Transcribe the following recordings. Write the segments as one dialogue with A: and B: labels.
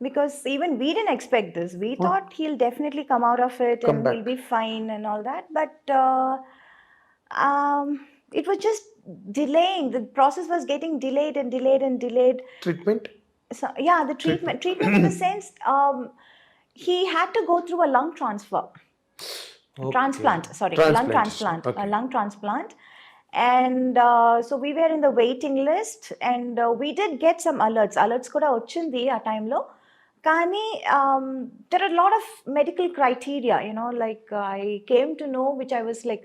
A: Because even we didn't expect this. We thought he'll definitely come out of it
B: Come
A: and
B: back.
A: he'll be fine and all that. But it was just delaying. The process was getting delayed and delayed and delayed.
B: Treatment?
A: So yeah, the treatment in the sense, he had to go through a lung transfer. Transplant, sorry, lung
B: Transplantation.
A: transplant, a
B: Okay.
A: lung transplant. And so we were in the waiting list, and we did get some alerts కూడా వచ్చింది ఆ టైంలో. కానీ there are a lot of medical criteria, like I came to know, which I was like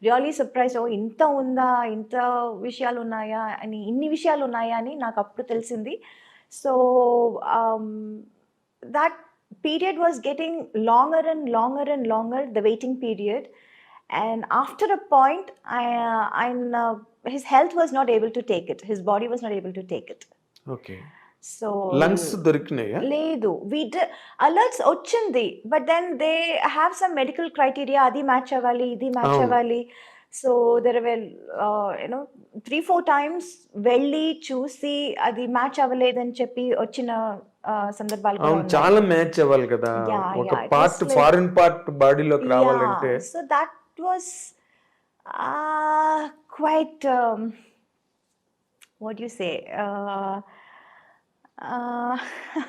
A: really surprised. Oh, ఇంత ఉందా, ఇంత విషయాలు ఉన్నాయా అని, ఇన్ని విషయాలు ఉన్నాయా అని నాకు అప్పుడు తెలిసింది. So that period was getting longer and longer and longer, the waiting period. And after a point, his health was not able to take it. His body was not able to take it.
B: Okay.
A: So
B: lungs దొరికినాయా?
A: లేదు, we did alerts వచ్చింది, but then they have some medical criteria, అది match అవ్వాలి, ఇది match
B: అవును.
A: అవ్వాలి. So there well 3-4 times వెళ్ళి చూసి అది మ్యాచ్ అవ్వలేదని చెప్పి వచ్చిన సందర్భాలు కూడా
B: అవును,
A: ఉన్నాయి.
B: చాలా మ్యాచ్ అవ్వాలి కదా.
A: Yeah,
B: ఒక
A: yeah, it
B: part
A: was like-
B: foreign part బాడీలోకి రావాలంటే.
A: Yeah, so that was quite what do you say?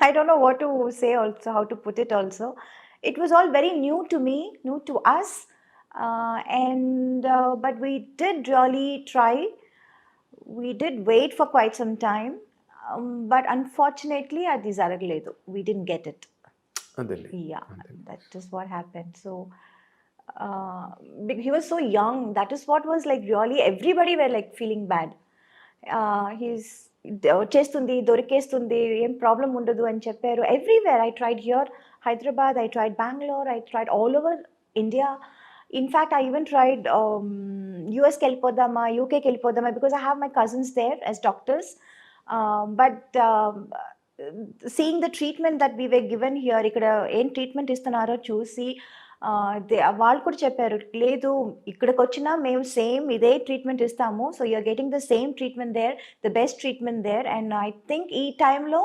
A: I don't know what to say also, how to put it also. It was all very new to me, new to us. But we did really try. We did wait for quite some time. But unfortunately, అది జరగలేదు. We didn't get it.
B: అదేలే.
A: Yeah, that is what happened. So he was so young. That is what was like really everybody were like feeling bad. He's వచ్చేస్తుంది, దొరికేస్తుంది, ఏం problem ఉండదు అని చెప్పారు. Everywhere I tried here, Hyderabad, I tried Bengaluru, I tried all over India. In fact I even tried యూఎస్కి వెళ్ళిపోదామా, యూకేకి వెళ్ళిపోదామా, because I have my cousins there as doctors. But seeing the treatment that we were given here, ఇక్కడ ఏం treatment ఇస్తున్నారో చూసి వాళ్ళు కూడా చెప్పారు, లేదు ఇక్కడికి వచ్చినా మేము సేమ్ ఇదే ట్రీట్మెంట్ ఇస్తాము. So you're getting the same treatment there, the best treatment there. And I think ఈ టైంలో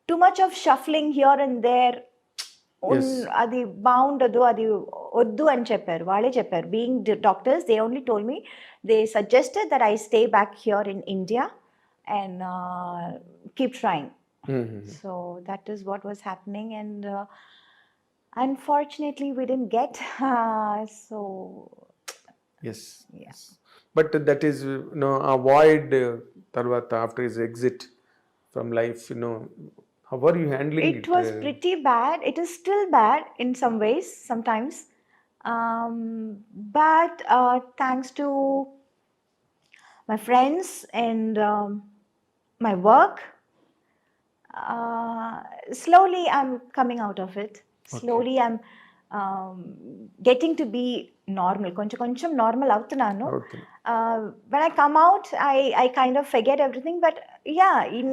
A: too much of shuffling here and there అది బాగుండదు, అది వద్దు అని చెప్పారు, వాళ్ళే చెప్పారు. Being doctors, they only told me, they suggested that I stay back here in India and keep trying. So that is what was happening. And unfortunately we didn't get so
B: yes,
A: yeah.
B: yes. But that is avoid tarvata after his exit from life, how are you handling it?
A: It was pretty bad. It is still bad in some ways sometimes, but thanks to my friends and my work, slowly I'm coming out of it. Slowly I'm getting to be normal. కొంచెం normal అవుతున్నాను. When I come out, I kind of forget everything. But yeah, in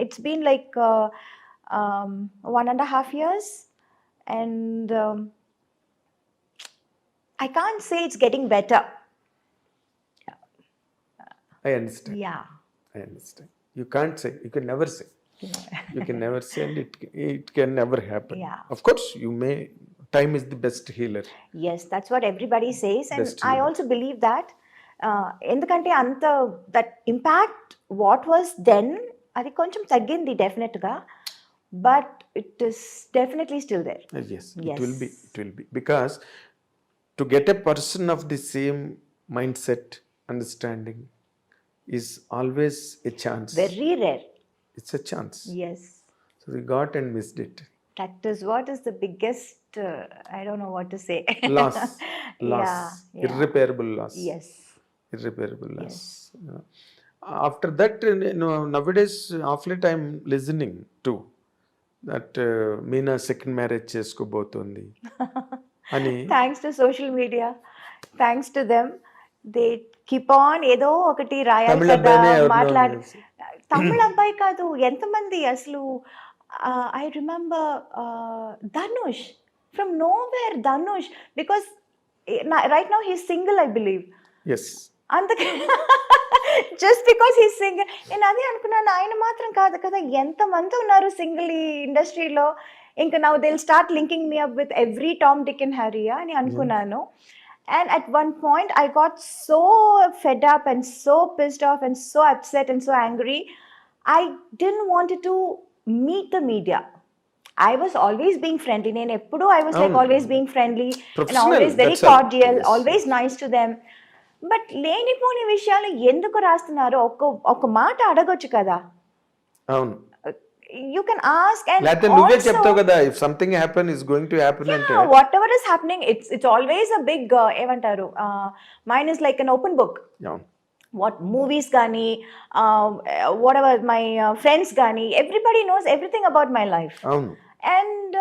A: it's been like 1.5 years, and I can't say it's getting better.
B: I understand.
A: Yeah.
B: I understand. You can't say. You can never say. You can never say, and it can never happen.
A: Yeah.
B: Of course, you may. Time is the best healer.
A: Yes, that's what everybody says, and
B: Best
A: I
B: healer.
A: also believe that. ఎందుకంటే అంత that impact what was then అది కొంచెం తగ్గింది డెఫినెట్గా, but it is definitely still there.
B: Yes,
A: Yes.
B: it will be. It will be, because to get a person of the same mindset, understanding, is always a chance.
A: Very rare.
B: It's a chance.
A: Yes.
B: So we got and missed it.
A: That is what is the biggest, I don't know what to say.
B: Loss.
A: Yeah.
B: Irreparable loss.
A: Yes.
B: Irreparable loss.
A: Yes.
B: After that, nowadays, of late I'm listening to that Meena second marriage cheskobotundi ani.
A: Thanks to social media, thanks to them, they keep on ఏదో ఒకటి రాయాలి కదా, మాట్లాడి. తమిళ అబ్బాయి కాదు, ఎంతమంది అసలు. I remember Dhanush, from nowhere Dhanush, because right now he's single, I believe.
B: Yes.
A: అందుకే జస్ట్ బికాస్ హీ సింగిల్. నేను అదే అనుకున్నాను, ఆయన మాత్రం కాదు కదా, ఎంతమంది ఉన్నారు సింగిల్ ఈ ఇండస్ట్రీలో. ఇంకా now they'll start linking me up with every Tom Dick and Harry అని అనుకున్నాను. And at one point, I got so fed up and so pissed off and so upset and so angry. I didn't want to meet the media. I was always being friendly. I was like always being friendly and
B: Professional,
A: always very
B: that's all.
A: cordial,
B: Yes.
A: always nice to them. But లేనిపోని విషయాలు ఎందుకు రాస్తున్నారు? ఒక మాట అడగొచ్చు కదా.
B: అవును,
A: you can ask. And
B: లేకపోతే నువ్వే చెప్తావు కదా, if something happen is going to happen అంటే
A: whatever is happening, it's always a big ఏమంటారు, mine is like an open book. What movies కానీ, వాట్ ఎవర్ మై ఫ్రెండ్స్ కానీ, everybody knows everything about my life.
B: అవును,
A: and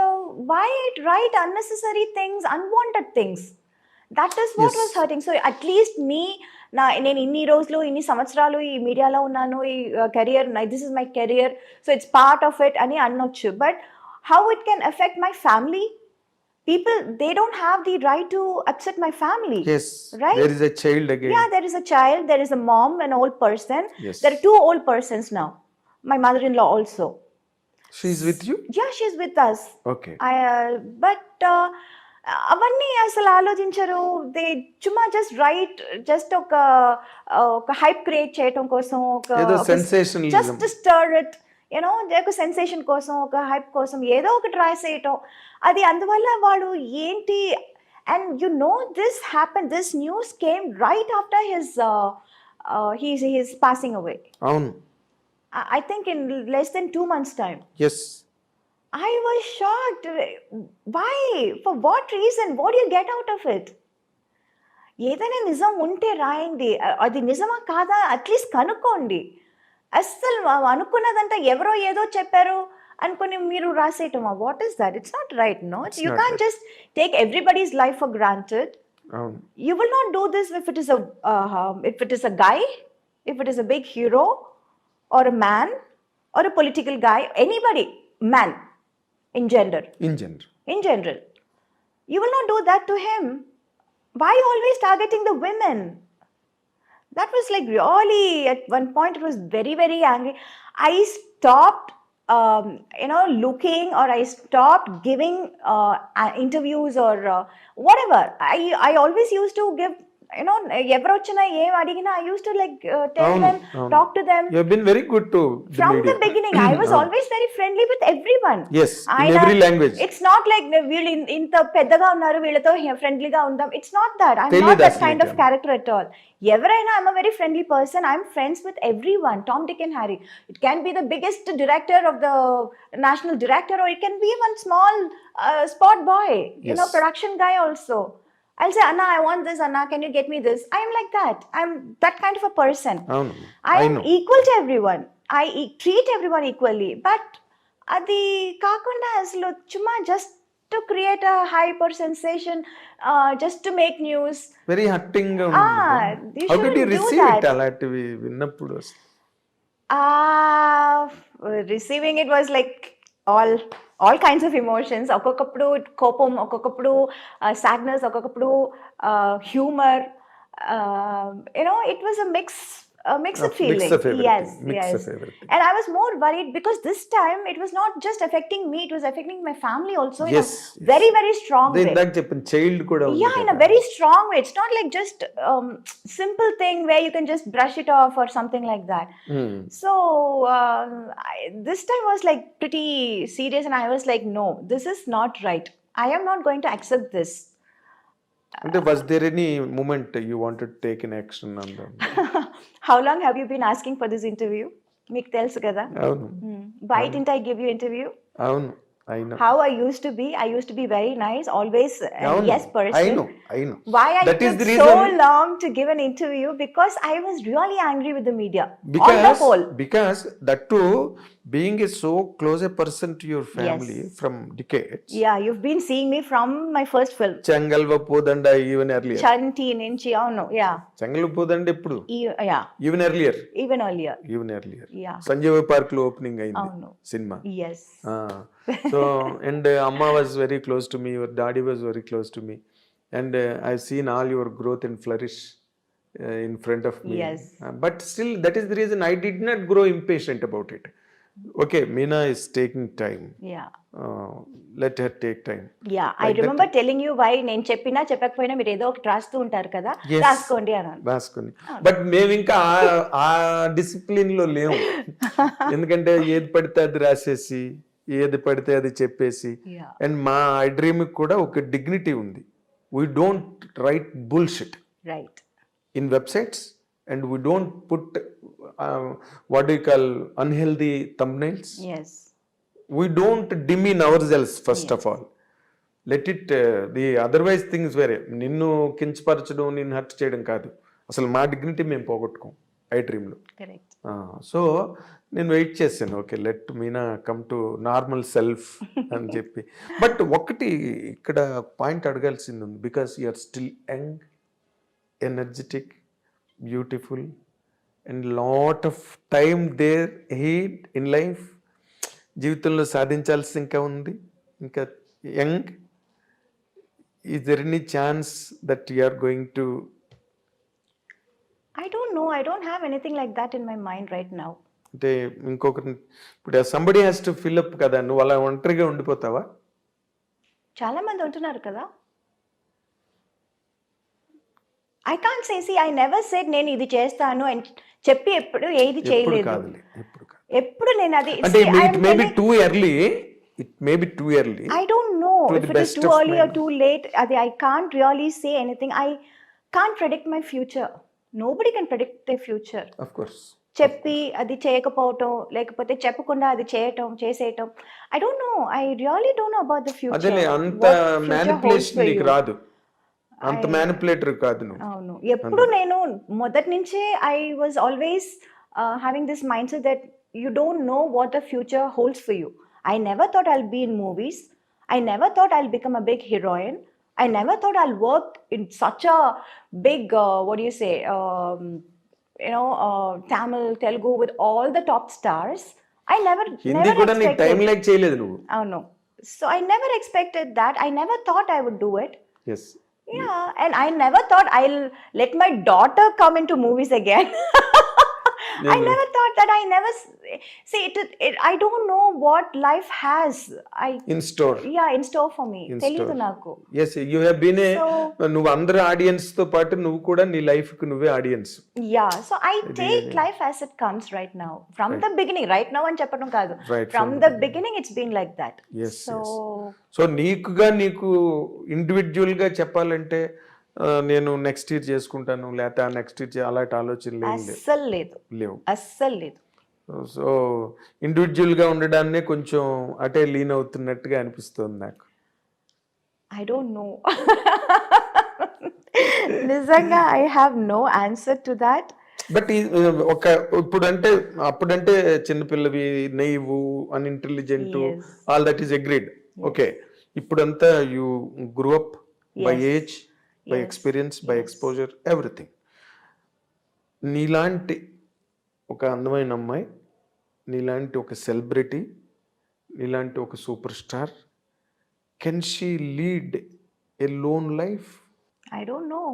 A: why write unnecessary things, unwanted things? That is what was hurting. So at least నేను ఇన్ని రోజులు ఇన్ని సంవత్సరాలు ఈ మీడియాలో ఉన్నాను, ఈ career, this is my career, so it's part of it అని అనొచ్చు. But how it can affect my family? People, they don't have the right to upset my family.
B: yes,
A: right?
B: there is a child again.
A: Yeah, there is a child, there is a mom, an old person.
B: Yes.
A: There are two old persons now. My mother-in-law also.
B: She is with you?
A: Yeah, she's with us.
B: Okay.
A: But అవన్నీ అసలు ఆలోచించరు. They చుమ్మా just right, just ఒక hype create చేయటం కోసం, just stir it, you know, ఒక sensation కోసం, ఒక హైప్ కోసం ఏదో ఒకటి రాసేయటం. అది అందువల్ల వాడు ఏంటి, and you know this happen, this news came right after his passing away.
B: అవును,
A: I think in less than 2 months' time.
B: yes.
A: I was shocked. Why? For what reason? What do you get out of it? ఏదైనా నిజం ఉంటే రాయండి, అది నిజమా కాదా at least కనుక్కోండి. అస్సలు అనుకున్నదంతా ఎవరో ఏదో చెప్పారు అనుకుని మీరు రాసేయటమా? What is that? It's not right. No, you can't just take everybody's life for granted. You will not do this if it is a guy, if it is a big hero or a man or a political guy, anybody, man. In general, you will not do that to him. Why always targeting the women? That was like really, at one point it was very, very angry. I stopped looking, or I stopped giving interviews or whatever. I always used to give, ఎవరు వచ్చినా ఏం అడిగినా I used to tell them, talk to them.
B: You have been very good to the
A: from
B: media.
A: The beginning. I was always very friendly with everyone.
B: Yes, in every language.
A: It's not like వీళ్ళు ఇంత పెద్దగా ఉన్నారు వీళ్ళతో ఫ్రెండ్లీగా ఉందాం. It's not that. I'm not that kind of character at all. ఎవరైనా, I'm a very friendly person. I'm friends with everyone, Tom, Dick and Harry. It can be the biggest director of the national director, or it can be one small spot boy, production guy also. I'll say, Anna, I want this. Anna, can you get me this? I am like that. I'm that kind of a person. I am equal to everyone. I treat everyone equally. But adi kakunda aslo chuma just to create a hype or sensation, just to make news.
B: Very hurting.
A: How
B: did you receive it? Alativi vinnappudu
A: receiving it was like all kinds of emotions. ఒక్కొక్కప్పుడు కోపం, ఒక్కొక్కప్పుడు sadness, ఒక్కొక్కప్పుడు humor. It was a mixed feeling.
B: Mix of everything.
A: Yes.
B: Of everything.
A: And I was more worried because this time it was not just affecting me, it was affecting my family also in a very, very strong way.
B: ఇందాక చెప్పిన child కూడా ఉంది.
A: Yeah, in a very strong way. It's not like just simple thing where you can just brush it off or something like that. So this time was like pretty serious, and I was like, no, this is not right. I am not going to accept this.
B: And was there any moment you wanted to take an action on them?
A: How long have you been asking for this interview? Meek telusu kada.
B: Avunu.
A: Why didn't I give you interview?
B: Avunu. I know.
A: How I used to be very nice, always yes person.
B: I know.
A: Why I
B: that
A: took
B: is
A: so long to give an interview? Because I was really angry with the media. On the whole.
B: Because that too, being so close a person to your family from decades.
A: Yeah, you've been seeing me from my first film.
B: Changalva Podanda even earlier.
A: Chanti Ninchi, no, yeah.
B: Changalva Podanda eppudu?
A: Yeah.
B: Even earlier.
A: Even earlier.
B: Yeah. Sanjeev Park lo opening ayindi cinema.
A: Yes.
B: So and Amma was very close to me, your daddy was very close to me, and I've seen all your growth and flourish in front of me.
A: Yes.
B: But still, that is the reason I did not grow impatient about it. Okay, Meena is taking time.
A: Yeah.
B: Let her take time.
A: Yeah I remember telling you why నేను చెప్పినా చెప్పకపోయినా మీరు ఏదో ఒకటి రాస్తూ ఉంటారు కదా,
B: Yes.
A: రాసుకోండి అన్నాను.
B: రాసుకుని బట్ మేము ఇంకా ఆ డిసిప్లిన్ లో లేము. ఎందుకంటే ఏది పడితే అది రాసేసి ఏది పడితే అది చెప్పేసి.
A: Yeah.
B: అండ్ మా ఐ డ్రీమ్ కూడా ఒక డిగ్నిటీ ఉంది. We don't write bullshit
A: right.
B: in websites, and we don't put what do you call unhealthy thumbnails.
A: Yes.
B: We don't demean ourselves first of all. Let it the otherwise things వేరే. నిన్ను కించపరచడం, నిన్ను hurt చేయడం కాదు. అసలు మా dignity మేము పోగొట్టుకోం ఐ డ్రీమ్లో.
A: కరెక్ట్.
B: సో నేను వెయిట్ చేశాను, okay let Meena come to normal self అని చెప్పి. బట్ ఒకటి ఇక్కడ పాయింట్ అడగాల్సింది ఉంది, because you are still young, energetic, beautiful, and lot of time there ahead in life. జీవితంలో సాధించాల్సి ఇంకా ఉంది, ఇంకా young. Is there any chance that you are going to?
A: I don't know. I don't have anything like that in my mind right now.
B: అంటే ఇంకొకరి ఇప్పుడు somebody has to fill up కదా, నువ్వు అలా ఒంటరిగా ఉండిపోతావా?
A: చాలా మంది ఉంటున్నారు కదా. I can't say, see I never said నేను ఇది చేస్తాను అని చెప్పి ఎప్పుడు ఏది
B: ఎప్పుడు
A: చేయలేదు.
B: కాదులే, ఎప్పుడు కాదు.
A: ఎప్పుడు నేను అది
B: అంటే it may be too early, it may be too early.
A: I don't know
B: To
A: if
B: the
A: it is
B: best
A: too
B: of
A: early or
B: my-
A: too late. I can't really say anything. I can't predict my future. Nobody can predict their future.
B: Of course.
A: చెప్పి అది చేయకపోవటం, లేకపోతే చెప్పకుండా అది చేసేయటం. I don't know. I really don't know about the future.
B: అదేలే, అంత
A: What future holds
B: manipulation
A: for
B: నీకు
A: you.
B: రాదు, అంత మ్యానిపులేటర్ కాదు నువ్వు.
A: అవును. ఎప్పుడు నేను మొదటి నుంచే I was always having this mind set that you don't know what the future holds for you. I never thought I'll be in movies. I never thought I'll become a big heroine. I never thought I'll work in such a big, what do you say, Tamil, Telugu with all the top stars. I never
B: Hindi కూడా నీకు time
A: expected.
B: Like చేయలేదు నువ్వు.
A: Oh no. So I never expected that. I never thought I would do it.
B: Yes.
A: Yeah, and I never thought I'll let my daughter come into movies again. I never thought that. I never see it. I don't know what life has.
B: In store.
A: In store for me.
B: In
A: తెలియదు
B: store.
A: నాకు.
B: Yes, you have been a,
A: So-
B: నువ్వు అందరు audience తో పాటు నువ్వు కూడా నీ life కు నువ్వే audience.
A: Yeah, so I take life as it comes right now. From the beginning, right now అని చెప్పడం కాదు.
B: Right,
A: From the beginning, it's been like that.
B: Yes,
A: So,
B: so నీకు ఇండివిజువల్ గా చెప్పాలంటే నేను నెక్స్ట్ ఇయర్ చేసుకుంటాను, లేకపోతే ఆ నెక్స్ట్ ఇయర్ అలాంటి ఆలోచనలు ఏం
A: అస్సలు లేదు.
B: లేవు.
A: అస్సలు లేదు.
B: సో ఇండివిజువల్ గా ఉండడాన్నే కొంచెం అటే లీన్ అవుతున్నట్టుగా అనిపిస్తుంది నాకు.
A: I don't know. నిజంగా I have no answer to that.
B: But ఇప్పుడంటే అప్పుడంటే చిన్నపిల్లవి, naive, unintelligent,
A: Yes.
B: All that is agreed. Okay, ఇప్పుడంతా you grew up by
A: Yes.
B: Age, by
A: Yes.
B: Experience, by exposure, everything. నీలాంటి ఒక అందమైన అమ్మాయి, నీలాంటి ఒక సెలబ్రిటీ, నీలాంటి ఒక super star, can she lead a lone life?
A: I don't know.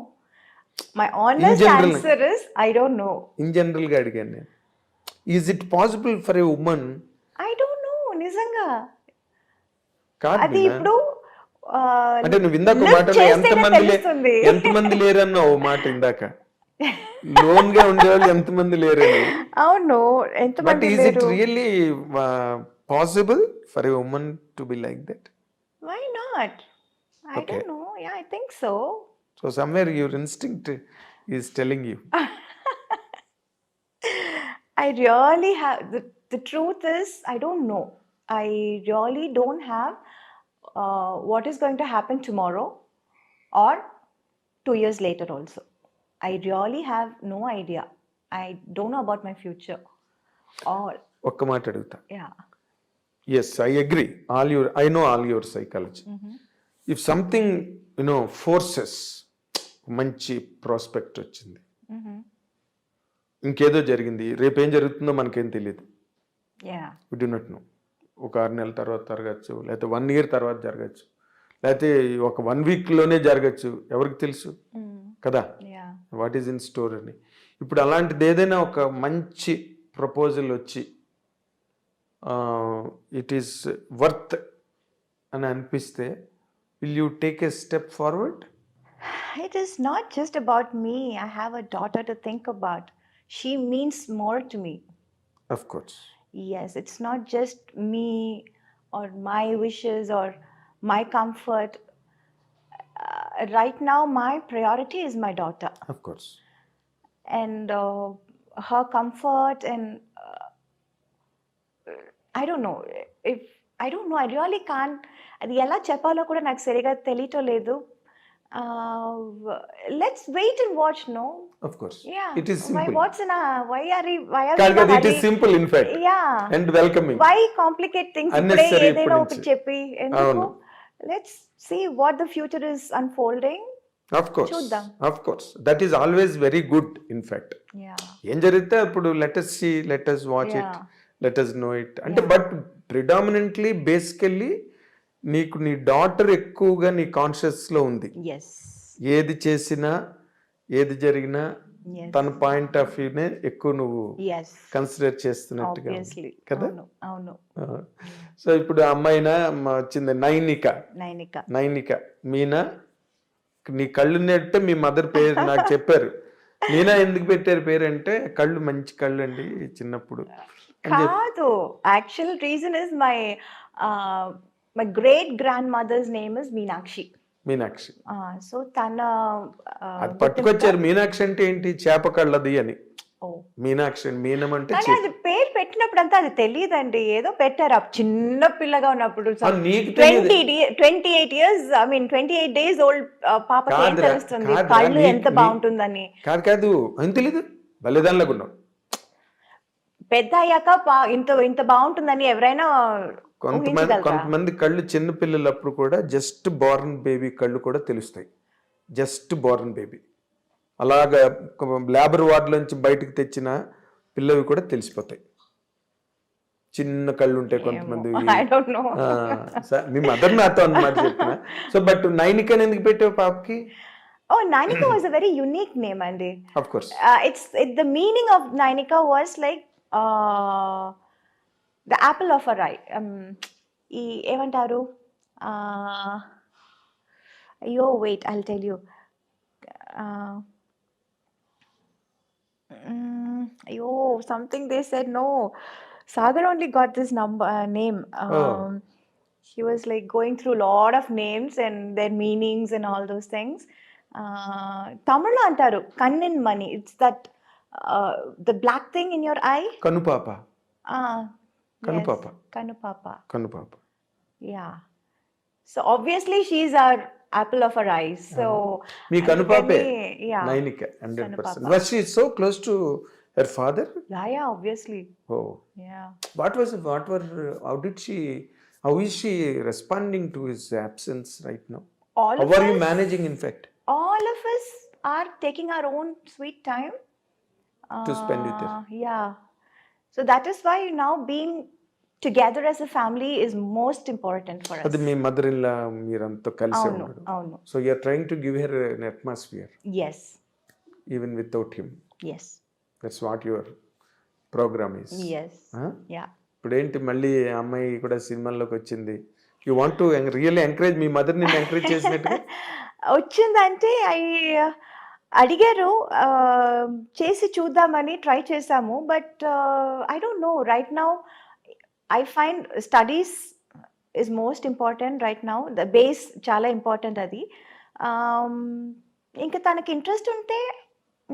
A: My honest
B: general.
A: answer is I don't know.
B: In జనరల్గా అడిగాను నేను. Is it possible for a women?
A: I don't know. నిజంగా
B: కాదు
A: అది
B: మీనా.
A: ఇప్పుడు
B: అంటే నువ్వు ఇందాక
A: look
B: మాటలో
A: చేస్తేనే తెలుస్తుంది.
B: ఎంతమంది లేరన్నా ఓ మాట ఇందాక, లోన్ గా ఉండేవాళ్ళు ఎంతమంది లేరని.
A: అవును,
B: బట్
A: ఎంతమంది
B: ఈజ్ ఇట్
A: లేరు.
B: Really possible for a women to be like that?
A: Why not? I
B: Okay.
A: don't know. Yeah, I think so.
B: So somewhere your instinct is telling you.
A: I really have the truth is I don't know. I really don't have what is going to happen tomorrow or 2 years later also. I really have no idea. I don't know about my future. Or
B: ఒక్క మాట అడుగుతా.
A: yeah.
B: Yes, I agree. I know all your psychology. If something forces, మంచి prospect వచ్చింది, ఇంకేదో జరిగింది, రేపేం జరుగుతుందో మనకేం తెలియదు.
A: Yeah.
B: We do not know. ఒక 6 నెలల తర్వాత జరగచ్చు, లేకపోతే 1 year తర్వాత జరగచ్చు, లేకపోతే ఒక 1 weekలోనే జరగచ్చు, ఎవరికి తెలుసు కదా.
A: Yeah.
B: What is in store అని. ఇప్పుడు అలాంటిది ఏదైనా ఒక మంచి ప్రపోజల్ వచ్చి ఇట్ ఈస్ వర్త్ అని అనిపిస్తే will you take a step forward?
A: It is not just about me. I have a daughter to think about. She means more to me.
B: Of course.
A: Yes, it's not just me or my wishes or my comfort. Right now, my priority is my daughter
B: Of course.
A: and her comfort. And I don't know. I really can't. అది ఎలా చెప్పాలో కూడా నాకు సరిగా తెలియటం లేదు. Let's wait and watch, no?
B: Of course.
A: Yeah.
B: It is simple.
A: Why are we
B: కాదు,
A: in a
B: it is
A: hurry?
B: simple in fact.
A: Yeah.
B: And welcoming.
A: Why complicate things? ఇప్పుడే
B: Unnecessary
A: ఏదైనా
B: ఇప్పుడు
A: ఒకటి
B: నుంచి.
A: చెప్పి ఎందుకు?
B: అవును.
A: Let's see what the future is unfolding.
B: Of course.
A: చూద్దాం.
B: Of course. That is always very good in fact.
A: Yeah.
B: ఏం జరిగితే అప్పుడు let us see, let us watch it,
A: Yeah.
B: let us know it. అంటే but predominantly basically నీకు నీ daughter ఎక్కువగా నీ కాన్షియస్లో ఉంది.
A: Yes.
B: ఏది చేసినా ఏది జరిగినా
A: Yes.
B: తన పాయింట్ ఆఫ్ వ్యూనే ఎక్కువ నువ్వు
A: Yes.
B: కన్సిడర్ చేస్తున్నట్టుగా ఉంది.
A: Obviously.
B: కదా?
A: అవును.
B: సో ఇప్పుడు అమ్మాయినా వచ్చింది నైనిక.
A: నైనిక.
B: మీనా నీ కళ్ళు నెట్టే మీ మదర్ పేరు నాకు చెప్పారు. మీనా ఎందుకు పెట్టారు పేరు అంటే కళ్ళు మంచి కళ్ళు అండి చిన్నప్పుడు.
A: కాదు, actual reason is my great grand mother's name is Meenakshi.
B: Meenakshi.
A: So తన
B: అది పట్టుకొచ్చారు. మీనాక్షి అంటే ఏంటి? చేప కళ్ళది అని.
A: ఓ,
B: మీనాక్షి మీనం అంటే
A: కానీ అది పేరు పెట్టినప్పుడు అంతా అది తెలియదండి, ఏదో పెట్టారు చిన్న పిల్లగా ఉన్నప్పుడు.
B: నీకు తెలియదు.
A: 28 years, 28 days old పాపకి ఏం
B: కాదురా,
A: తెలుస్తుంది
B: కాదురా,
A: కళ్ళు ఎంత బాగుంటుందని?
B: కాదు అని తెలీదు. బలిదానిలాగా ఉన్నావు.
A: పెద్ద అయ్యాక ఇంత బాగుంటుందని ఎవరైనా
B: కొంతమంది కళ్ళు చిన్న పిల్లలప్పుడు కూడా జస్ట్ బోర్న్ బేబీ కళ్ళు కూడా తెలుస్తాయి. జస్ట్ బోర్న్ బేబీ అలాగా లేబర్ వార్డులోంచి బయటకు తెచ్చిన పిల్లవి కూడా తెలిసిపోతాయి. చిన్న కళ్ళు ఉంటాయి కొంతమంది. మీ మదర్ నాతో అన్నమాట చెప్పిన. సో బట్ నైనిక ఎందుకు పెట్టావు పాపకి?
A: Oh, Nainika was a very unique name, Andy.
B: Of course.
A: The meaning of Nainika was like the apple of her eye. ఏమంటారు? అయ్యో wait, I'll tell you. అయ్యో, something they said, no. Sagar only got this name. She was like going through a lot of names and their meanings and all those things. Tamil antaru kannin mani. It's that the black thing in your eye.
B: Kanupapa. Kanupapa.
A: Kanupapa.
B: Kanupapa.
A: Yeah. So obviously she's our apple of her eyes. So
B: me Kanupape.
A: Yeah.
B: Nainika 100%. Was she so close to her father?
A: Yeah, obviously.
B: Oh.
A: Yeah.
B: How is she responding to his absence right now?
A: How
B: are you managing in fact?
A: All of us are taking our own sweet time
B: to spend with her.
A: Yeah. So that is why now being together as a family is most important for us.
B: Adi me mother-in-law meeranto kalisi unnaru.
A: Avunu.
B: So you are trying to give her an atmosphere.
A: Yes.
B: Even without him.
A: Yes.
B: That's what your program is.
A: Yes.
B: Huh?
A: Yeah.
B: ఇప్పుడు ఏంటి మళ్ళీ అమ్మాయి కూడా సినిమాల్లోకి వచ్చింది. You want to really encourage me mother ని encourage చేసినట్టుగా
A: వచ్చిందంటే అడిగారు, చేసి చూద్దామని ట్రై చేసాము. But I don't know, right now I find studies is most important right now. The base చాలా ఇంపార్టెంట్ అది. ఇంకా తనకి ఇంట్రెస్ట్ ఉంటే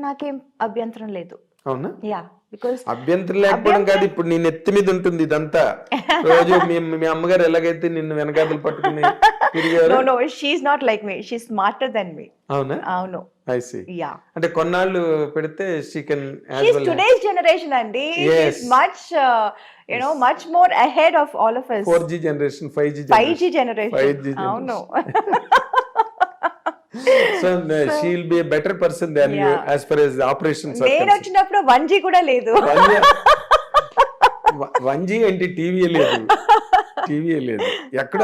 A: నాకేం అభ్యంతరం లేదు.
B: అవునా?
A: యా, బికాజ్
B: అభ్యంతరం లేకపోవడం కాదు, ఇప్పుడు నీ నెత్తి మీద ఉంటుంది ఇదంతా. రోజు మీ అమ్మగారు ఎలాగైతే నిన్ను వెనకాతలు పట్టుకుని తిరిగారు.
A: No, she is not like me, she smarter than me.
B: అవునా?
A: అవును.
B: I see.
A: యా,
B: అంటే కొన్నాళ్ళు పెడితే she can
A: she is today's generation అండి. She is much much more ahead of all of us.
B: 4G generation, 5G generation.
A: అవును.
B: So she will be a better person than you as far as the operations are concerned.
A: నేను వచ్చినప్పుడు 1G కూడా లేదు.
B: 1G అంటే TV లేదు.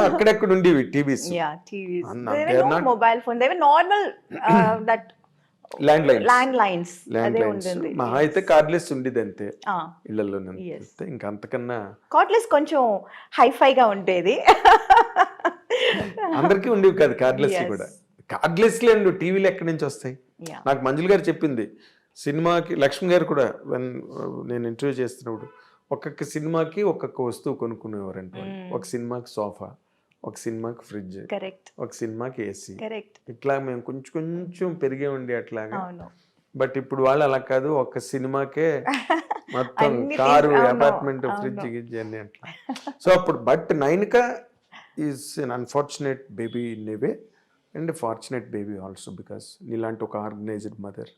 B: అక్కడెక్కడ ఉండేవి TVs.
A: Yeah, TVs. There were no mobile phone. They were normal that
B: land lines
A: land lines
B: land
A: అదే
B: lines
A: ఉంటుంది.
B: మహా అయితే కార్డ్లెస్ ఉండేది అంతే ఇళ్లలో ఇంకా అంతకన్నా
A: కార్డ్లెస్ కొంచెం హైఫైగా ఉండేది.
B: అందరికీ ఉండేవి కాదు కార్డ్లెస్
A: Yes.
B: కూడా. కార్డ్లెస్ లేండి టీవీలు ఎక్కడి నుంచి వస్తాయి?
A: Yeah.
B: నాకు మంజుల గారు చెప్పింది, సినిమాకి లక్ష్మి గారు కూడా నేను ఇంటర్వ్యూ చేస్తున్నప్పుడు ఒక్కొక్క సినిమాకి ఒక్కొక్క వస్తువు కొనుక్కునేవారంట వాళ్ళు. ఒక సినిమాకి సోఫా, ఒక సినిమాకి ఫ్రిడ్జ్,
A: కరెక్ట్
B: ఒక సినిమాకి ఏసీ.
A: కరెక్ట్.
B: ఇట్లా మేము కొంచెం కొంచెం పెరిగే ఉండి అట్లాగా.
A: అవును.
B: బట్ ఇప్పుడు వాళ్ళు అలా కాదు, ఒక్క సినిమాకే మొత్తం
A: అన్ని
B: కారు,
A: things, అవును,
B: అపార్ట్మెంట్,
A: అవును.
B: ఫ్రిడ్జ్ గిడ్జ్ అన్ని అట్లా. సో అప్పుడు but Nainika is an unfortunate baby in a way and fortunate baby also, because నీలాంటి ఒక ఆర్గనైజ్డ్ మదర్,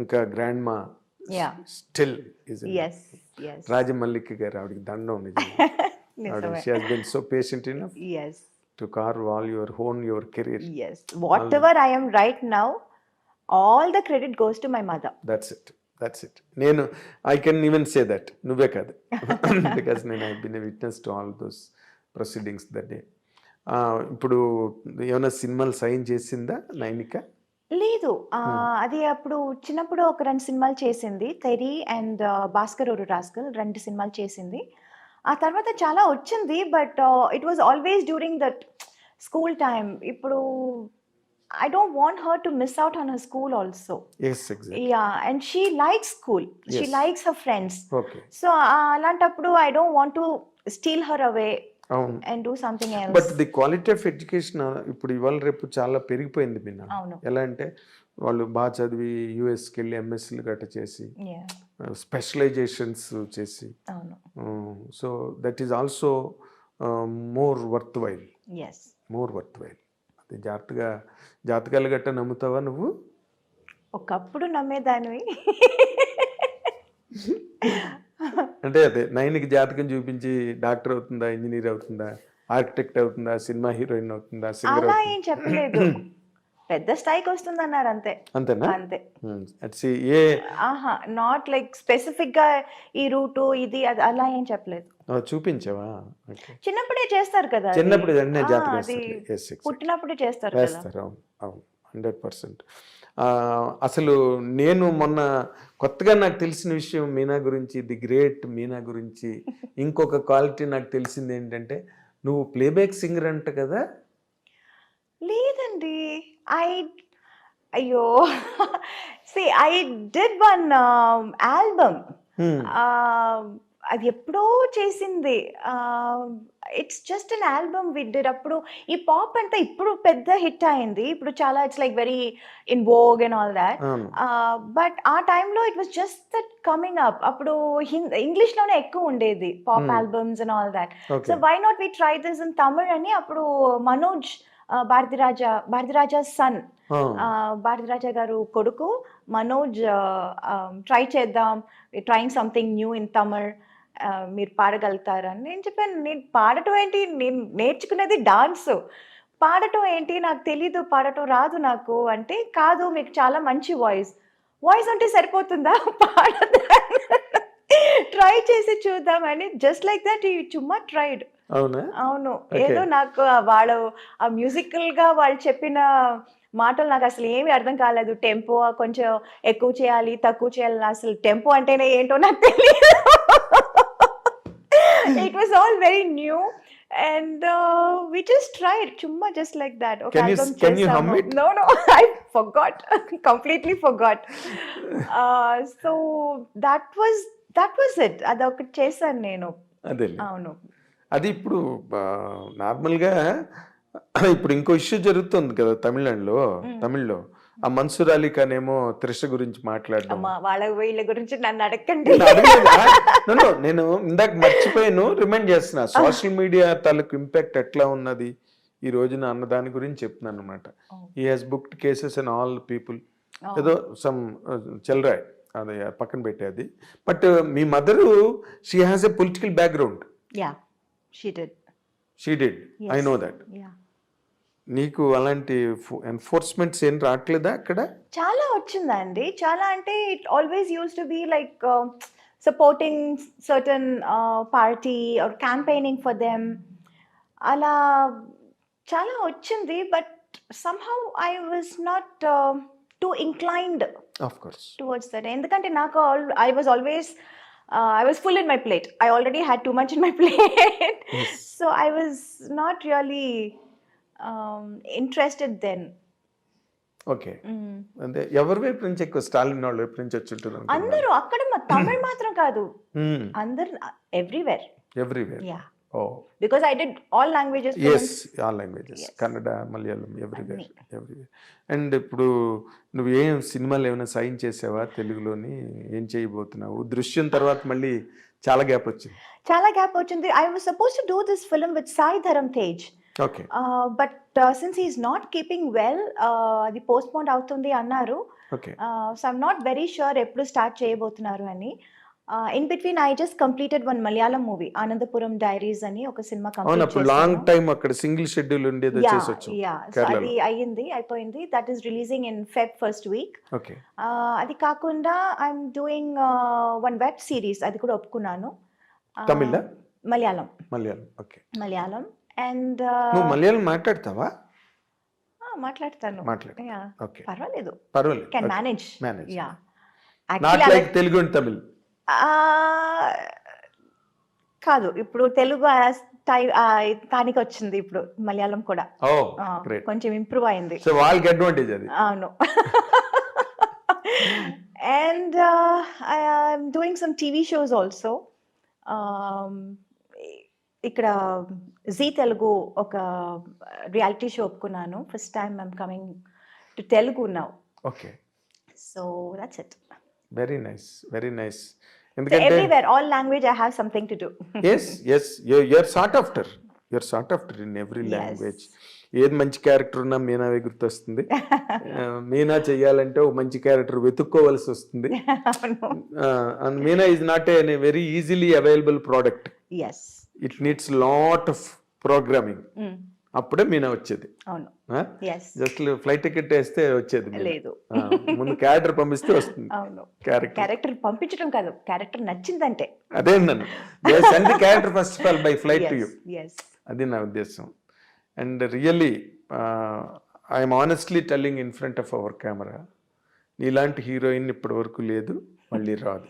B: ఇంకా grandma
A: Yeah.
B: Still is.
A: Yes. Yes.
B: Rajamallika garu ఆవిడకి దండం నిజంగా. ఆవిడ
A: నిజమే.
B: She has been so patient enough
A: Yes.
B: To carve all your career.
A: Yes. Whatever I am right now, all the credit goes to my mother.
B: That's it. నేను I can even say that, నువ్వే కాదు, because నేను I been a witness to all those proceedings that day. ఇప్పుడు ఏమైనా సినిమాలు sign చేసిందా నైనిక?
A: లేదు, అది అప్పుడు చిన్నప్పుడు ఒక 2 సినిమాలు చేసింది. తెరి అండ్ భాస్కర్ ఒక రాస్కల్ 2 సినిమాలు చేసింది. ఆ తర్వాత చాలా వచ్చింది, but it was always during that school time. ఇప్పుడు I don't want her to miss out on her school also.
B: Yes, exactly.
A: Yeah, and she likes school. She
B: Yes.
A: likes her friends.
B: Okay.
A: So అలాంటప్పుడు I don't want to steal her away
B: అవును.
A: and do something else.
B: But the quality of education ఇప్పుడు ఇవాళ రేపు చాలా పెరిగిపోయింది మీనా.
A: అవును.
B: ఎలా అంటే వాళ్ళు బాగా చదివి యూఎస్కి వెళ్ళి ఎంఎస్సీలు గట్ట చేసి
A: Yeah.
B: స్పెషలైజేషన్స్ చేసి,
A: అవును.
B: So that is also more worth while.
A: Yes.
B: అది జాతకాలు గట్ట నమ్ముతావా నువ్వు?
A: ఒకప్పుడు నమ్మేదానివి.
B: అంటే అదే నైన్కి జాతకం చూపించి డాక్టర్ అవుతుందా, ఇంజనీర్ అవుతుందా, ఆర్కిటెక్ట్ అవుతుందా, సినిమా హీరోయిన్ అవుతుందా, సింగర్
A: అలా
B: అవుతుందా?
A: ఏం చెప్పలేదు. పెద్ద స్థాయికి వస్తుంది అన్నారు అంతే.
B: అంతేనా?
A: అంతే.
B: ఏ
A: ఆహా, నాట్ లైక్ స్పెసిఫిక్ గా ఈ రూటు ఇది అది అలా ఏం చెప్పలేదు.
B: చూపించావా?
A: చిన్నప్పుడే చేస్తారు కదా అది.
B: చిన్నప్పుడు అన్నీ జాతకం
A: అది
B: వేస్తారు. Yes, exactly.
A: పుట్టినప్పుడే చేస్తారు కదా.
B: వేస్తారు. అవును 100%. అసలు నేను మొన్న కొత్తగా నాకు తెలిసిన విషయం మీనా గురించి, ది గ్రేట్ మీనా గురించి ఇంకొక క్వాలిటీ నాకు తెలిసింది ఏంటంటే, నువ్వు ప్లేబ్యాక్ సింగర్ అంట కదా?
A: లేదండి, అయ్యో see I did one album. అది ఎప్పుడో చేసింది. It's just an album we did. అప్పుడు ఈ పాప్ అంతా ఇప్పుడు పెద్ద హిట్ అయింది. ఇప్పుడు చాలా it's like very in vogue and all that.
B: అవును.
A: బట్ ఆ టైంలో it was just that coming up. అప్పుడు ఇంగ్లీష్లోనే ఎక్కువ ఉండేది pop albums and all that.
B: Okay.
A: So why not we try this in Tamil అని అప్పుడు మనోజ్ భారతిరాజా సన్, భారతిరాజా గారు కొడుకు మనోజ్ ట్రై చేద్దాం, trying something new in Tamil, మీరు పాడగలుగుతారని నేను చెప్పాను. నేను పాడటం ఏంటి, నేను నేర్చుకునేది డాన్స్, పాడటం ఏంటి నాకు తెలీదు, పాడటం రాదు నాకు అంటే, కాదు మీకు చాలా మంచి వాయిస్ అంటే సరిపోతుందా, పాడదా, ట్రై చేసి చూద్దామని జస్ట్ లైక్ దట్ చుమ్మా ట్రైడ్.
B: అవునా?
A: అవును.
B: Okay.
A: ఏదో నాకు వాళ్ళు ఆ మ్యూజికల్ గా వాళ్ళు చెప్పిన మాటలు నాకు అసలు ఏమీ అర్థం కాలేదు. టెంపో కొంచెం ఎక్కువ చేయాలి, తక్కువ చేయాలి, అసలు టెంపో అంటేనే ఏంటో నాకు తెలియదు. It was all very new and we just tried chumma just like that. Okay,
B: Can you hum it?
A: No, I forgot. Completely forgot. So that was it. adokati chesanu nenu.
B: అదే
A: అవును.
B: అది ఇప్పుడు నార్మల్గా ఇప్పుడు ఇంకో ఇష్యూ జరుగుతుంది కదా తమిళ్లో ఆ మన్సూర్ అలీ ఖాన్ ఏమో త్రిష గురించి మాట్లాడడం.
A: అమ్మా, వాళ్ళ వీళ్ళ గురించి నన్ను అడగండి.
B: నేను ఇందాక మర్చిపోయాను, రిమైండ్ చేస్తున్నా. సోషల్ మీడియా తాలూకు ఇంపాక్ట్ ఎట్లా ఉన్నది ఈ రోజున అన్న దాని గురించి చెప్తున్నాను అనమాట. He has booked cases and all people, ఏదో సమ్ చెల్రాయ్, అది పక్కన పెట్టేది. But me mother she has a political background.
A: Yeah, she did.
B: Yes. I know that.
A: Yeah.
B: నీకు అలాంటి ఎన్ఫోర్స్మెంట్స్ ఏం రావట్లేదా అక్కడ?
A: చాలా వచ్చిందండి. చాలా అంటే it always use to be like supporting certain party or campaigning for them, అలా చాలా వచ్చింది. But somehow I was not too inclined
B: of course.
A: towards that. ఎందుకంటే నాకు I was always I was full in my plate. I already had too much in my plate.
B: Yes.
A: So I was not really interested then.
B: Okay. అంటే ఎవరి వైపు నుంచి ఎక్కువ స్టాలిన్ వాళ్ళ వైపు నుంచి వచ్చి ఉంటుంది
A: అందరూ అక్కడ తమిళ్ మాత్రం కాదు, అందరు everywhere.
B: Everywhere.
A: Yeah,
B: oh
A: because I did all languages.
B: Yes, all languages, Kannada, Malayalam, everywhere, everywhere. And ఇప్పుడు నువ్వు ఏం సినిమాలు ఏమైనా సైన్ చేసావా తెలుగులోని? ఏం చేయబోతున్నావు? దృశ్యం తర్వాత మళ్ళీ చాలా గ్యాప్ వచ్చింది.
A: చాలా గ్యాప్ వచ్చింది. I was supposed to do this film with Sai Dharam Tej.
B: Okay.
A: But since he is not keeping well, అది పోస్ట్పోన్ అవుతుంది అన్నారు.
B: Okay.
A: So I'm not very sure ఎప్పుడు స్టార్ట్ చేయబోతున్నారు అని. In between I just completed one Malayalam movie, Anandapuram Diaries అని ఒక cinema
B: అవును,
A: complete
B: అప్పుడు లాంగ్ టైం అక్కడ సింగిల్ షెడ్యూల్ ఉండేది, వచ్చేసి వచ్చాం
A: సో అది అయిపోయింది. That is releasing in Feb first week.
B: Okay.
A: అది కాకుండా I'm doing one web series, అది కూడా ఒప్పుకున్నాను.
B: తమిళ?
A: మలయాళం.
B: మలయాళం. ఓకే.
A: మలయాళం. అండ్
B: నువ్వు మలయాళం మాట్లాడతావా?
A: మాట్లాడతాను.
B: మాట్లాడు. ఓకే,
A: పర్వాలేదు.
B: పర్వాలేదు.
A: Can manage. Yeah,
B: not like Telugu and Tamil.
A: కాదు, ఇప్పుడు తెలుగు తానికి వచ్చింది, ఇప్పుడు మలయాళం కూడా
B: ఓ గ్రేట్,
A: కొంచెం ఇంప్రూవ్ అయింది.
B: సో వాళ్ళకి అడ్వాంటేజ్ అది.
A: అవును. And I'm doing some TV shows also. ఇక్కడ జీ తెలుగు ఒక రియాలిటీ షో ఒప్పుకున్నాను. First time I'm coming to Telugu now.
B: Okay.
A: So that's it.
B: Very nice, very nice.
A: Everywhere, all language, I have something to do.
B: yes, you're sought after. You're sought after in every language. ఏది మంచి character ఉన్నా మీనావే గుర్తొస్తుంది. మీనా చెయ్యాలంటే ఒక మంచి character వెతుక్కోవాల్సి వస్తుంది. And Meena is not a very easily available product. It needs lot of programming. అప్పుడే మీనా వచ్చేది.
A: అవును.
B: జస్ట్ ఫ్లైట్ టికెట్ వేస్తే వచ్చేది
A: లేదు,
B: ముందు క్యారెక్టర్ పంపిస్తే వస్తుంది.
A: అవును. క్యారెక్టర్ పంపించడం కాదు, క్యారెక్టర్ నచ్చిందంటే.
B: అదే నన్ను send the character first of all by flight to you. అది నా ఉద్దేశం. And really I'm honestly telling in front of our camera, నీలాంటి హీరోయిన్ ఇప్పటి వరకు లేదు, మళ్ళీ రాదు.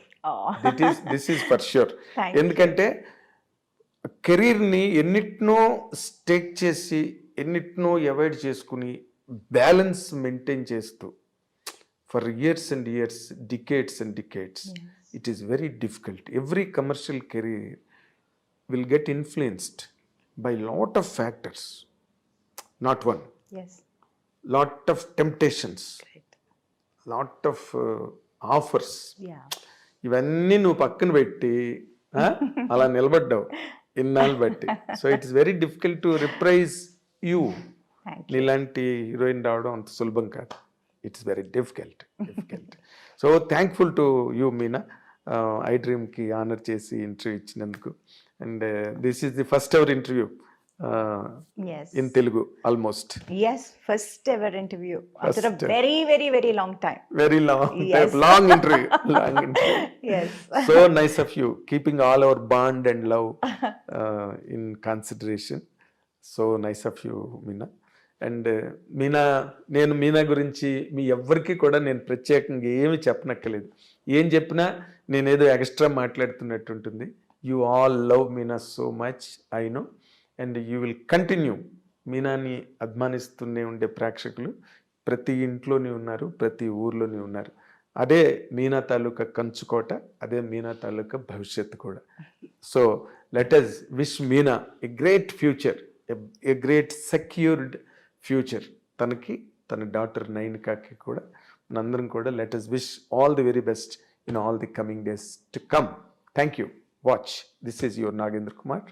B: This is for sure. ఎందుకంటే కెరీర్ని ఎన్నిటినో స్టేక్ చేసి ఎన్నిటినో అవాయిడ్ చేసుకుని బ్యాలెన్స్ మెయింటైన్ చేస్తూ for years and years, decades and decades, it is very difficult. Every commercial career will get influenced by lot of factors, not one. Lot of temptations, lot of offers. ఇవన్నీ నువ్వు పక్కన పెట్టి అలా నిలబడ్డావు ఇన్నాళ్ళు బట్టి. So it is very difficult to replace you. నీలాంటి heroine రావడం అంత సులభం కాదు. It's very difficult. So thankful to you Meena, ఐ డ్రీమ్కి ఆనర్ చేసి ఇంటర్వ్యూ ఇచ్చినందుకు. And this is the first ever interview in Telugu almost.
A: Yes, first ever interview after a very, very, very long time.
B: Very long time, long interview. Long interview.
A: Yes.
B: So nice of you, keeping all our bond and love in consideration. So nice of you, Meena. And Meena, నేను మీనా గురించి మీ ఎవ్వరికి కూడా నేను ప్రత్యేకంగా ఏమి చెప్పనక్కర్లేదు. ఏం చెప్పినా నేనేదో ఎక్స్ట్రా మాట్లాడుతున్నట్టు ఉంటుంది. You all love Meena so much, I know. And you will continue. మీనాని అభిమానిస్తూనే ఉండే ప్రేక్షకులు ప్రతి ఇంట్లోనే ఉన్నారు, ప్రతి ఊర్లోనే ఉన్నారు. అదే మీనా తాలూకా కంచుకోట, అదే మీనా తాలూకా భవిష్యత్తు కూడా. So let us wish Meena a great future, a great secured future. తనకి, తన డాటర్ నైనికాకి కూడా, మనందరం కూడా let us wish all the very best in all the coming days to come. Thank you. Watch. This is your Nagendra Kumar.